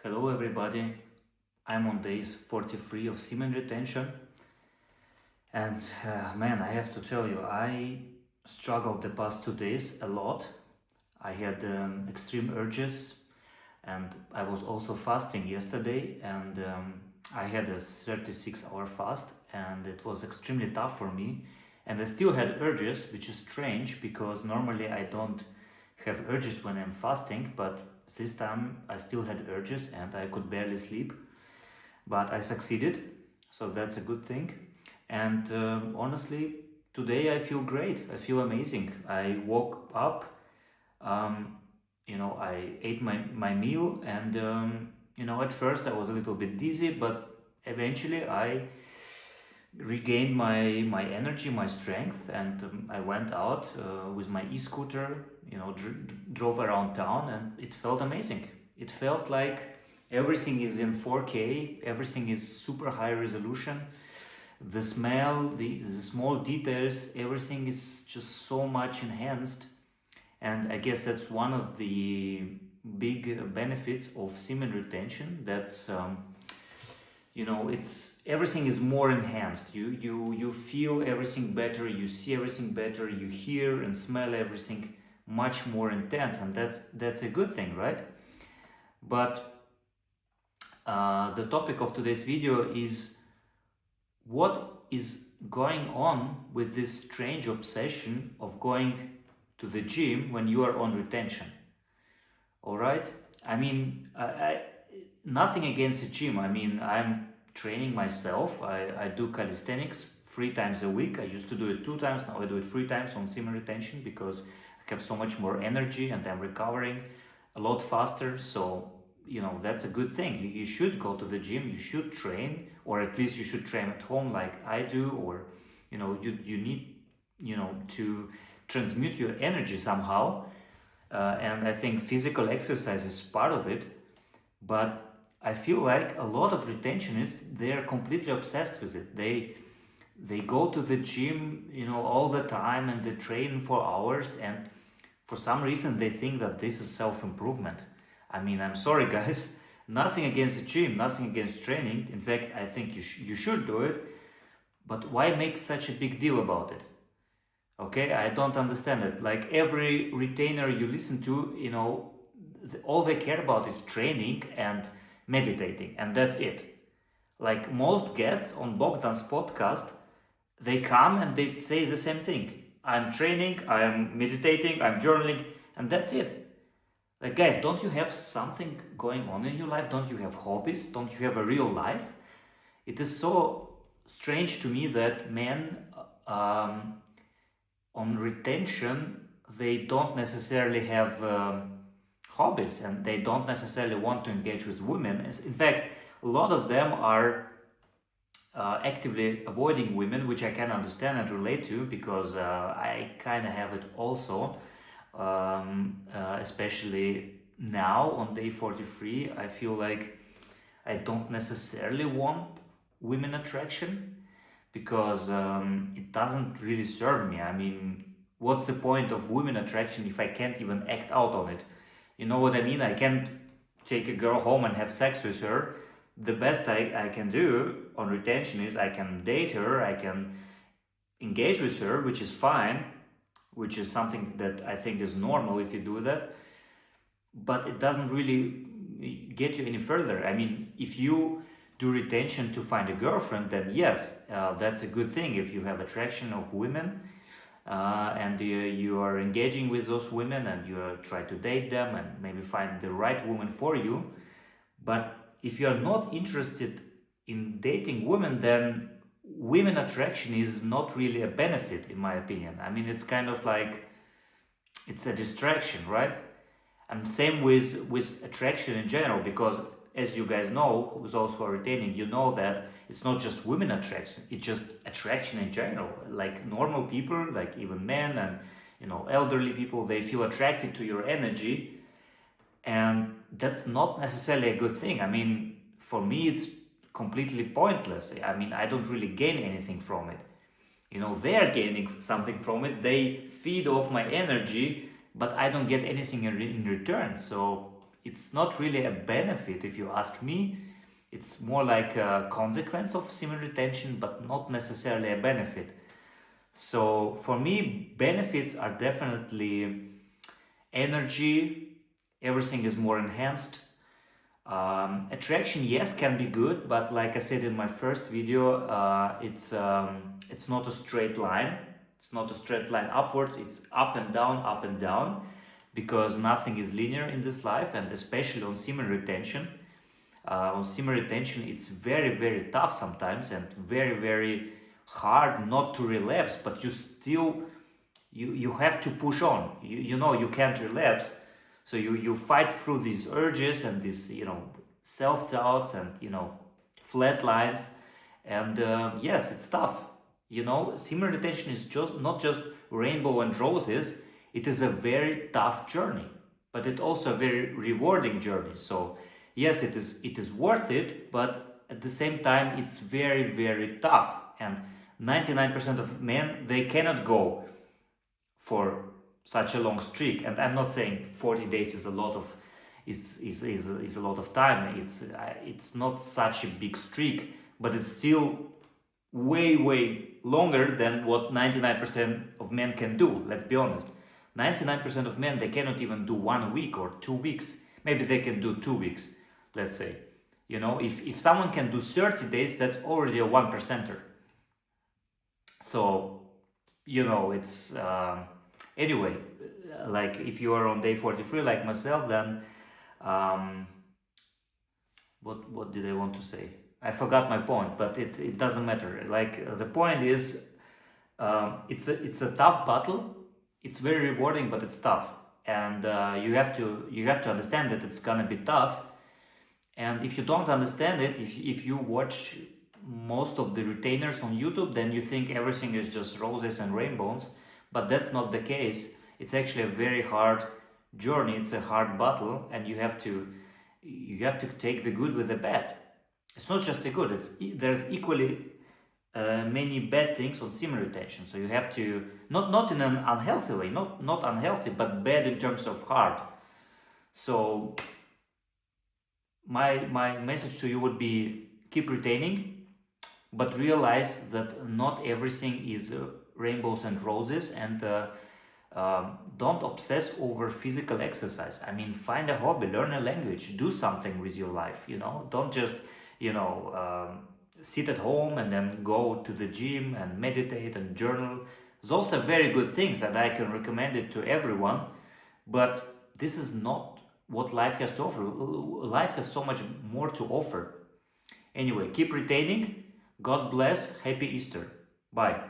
Hello everybody, I'm on days 43 of Semen Retention and man, I have to tell you, I struggled the past 2 days a lot. I had extreme urges and I was also fasting yesterday and I had a 36-hour fast and it was extremely tough for me, and I still had urges, which is strange because normally I don't have urges when I'm fasting, but this time I still had urges and I could barely sleep, but I succeeded, so that's a good thing. And honestly, today I feel great. I feel amazing. I woke up, um, I ate my meal, and at first I was a little bit dizzy, but eventually I regained my energy, my strength, and I went out with my e-scooter, drove around town, and it felt amazing. It felt like everything is in 4K, everything is super high resolution. The smell, the small details, everything is just so much enhanced. And I guess that's one of the big benefits of semen retention. That's it's everything is more enhanced. You feel everything better, you see everything better, you hear and smell everything much more intense, and that's a good thing, right? But the topic of today's video is what is going on with this strange obsession of going to the gym when you are on retention. All right, I mean, I nothing against the gym. I mean, I'm training myself. I do calisthenics 3 times a week. I used to do it 2 times, now I do it 3 times on semen retention because I have so much more energy and I'm recovering a lot faster. So, that's a good thing. You should go to the gym, you should train, or at least you should train at home like I do, or, you need, to transmute your energy somehow. And I think physical exercise is part of it, but I feel like a lot of retentionists, they're completely obsessed with it. They go to the gym, all the time, and they train for hours, and for some reason they think that this is self-improvement. I mean, I'm sorry guys, nothing against the gym, nothing against training. In fact, I think you should do it, but why make such a big deal about it? Okay, I don't understand it. Like every retainer you listen to, all they care about is training and meditating, and that's it. Like most guests on Bogdan's podcast, they come and they say the same thing. I'm training, I'm meditating, I'm journaling, and that's it. Like, guys, don't you have something going on in your life? Don't you have hobbies? Don't you have a real life? It is so strange to me that men on retention, they don't necessarily have hobbies and they don't necessarily want to engage with women. In fact, a lot of them are actively avoiding women, which I can understand and relate to because I kind of have it also, especially now on day 43. I feel like I don't necessarily want women attraction because it doesn't really serve me. I mean, what's the point of women attraction if I can't even act out on it? You know what I mean? I can't take a girl home and have sex with her. The best I can do on retention is I can date her, I can engage with her, which is fine, which is something that I think is normal if you do that, but it doesn't really get you any further. I mean, if you do retention to find a girlfriend, then yes, that's a good thing. If you have attraction of women and you are engaging with those women and you try to date them and maybe find the right woman for you. But if you are not interested in dating women, then women attraction is not really a benefit, in my opinion. I mean, it's kind of like it's a distraction, right? And same with attraction in general, because as you guys know, those who are retaining, you know that it's not just women attraction, it's just attraction in general. Like normal people, like even men and elderly people, they feel attracted to your energy, and that's not necessarily a good thing. I mean, for me, it's completely pointless. I mean, I don't really gain anything from it. They are gaining something from it. They feed off my energy, but I don't get anything in return. So it's not really a benefit if you ask me. It's more like a consequence of semen retention, but not necessarily a benefit. So for me, benefits are definitely energy, everything is more enhanced. Attraction, yes, can be good, but like I said in my first video, it's not a straight line. It's not a straight line upwards. It's up and down, because nothing is linear in this life, and especially on semen retention. On semen retention, it's very, very tough sometimes, and very, very hard not to relapse. But you still, you have to push on. You know you can't relapse, so you fight through these urges and these, self-doubts and, flat lines. And yes, it's tough. Semen retention is just not just rainbow and roses. It is a very tough journey, but it's also a very rewarding journey. So yes, it is worth it, but at the same time it's very, very tough. And 99% of men, they cannot go for such a long streak. And I'm not saying 40 days is a lot of a lot of time. It's not such a big streak, but it's still way longer than what 99% of men can do. Let's be honest. 99% of men, they cannot even do 1 week or 2 weeks. Maybe they can do 2 weeks, let's say. If someone can do 30 days, that's already a 1%er. So, it's anyway, like if you are on day 43 like myself, then what did I want to say? I forgot my point, but it doesn't matter. Like the point is, it's a tough battle. It's very rewarding, but it's tough, and you have to understand that it's gonna be tough. And if you don't understand it, if you watch most of the retainers on YouTube, then you think everything is just roses and rainbows, but that's not the case. It's actually a very hard journey. It's a hard battle, and you have to take the good with the bad. It's not just the good. There's equally many bad things on semen retention. So you have to not in an unhealthy way, not unhealthy, but bad in terms of hard. So my message to you would be, keep retaining, but realize that not everything is rainbows and roses, and don't obsess over physical exercise. I mean, find a hobby, learn a language, do something with your life. Don't just sit at home and then go to the gym and meditate and journal. Those are very good things, and I can recommend it to everyone, but this is not what life has to offer. Life has so much more to offer. Anyway, keep retaining. God bless. Happy Easter. Bye.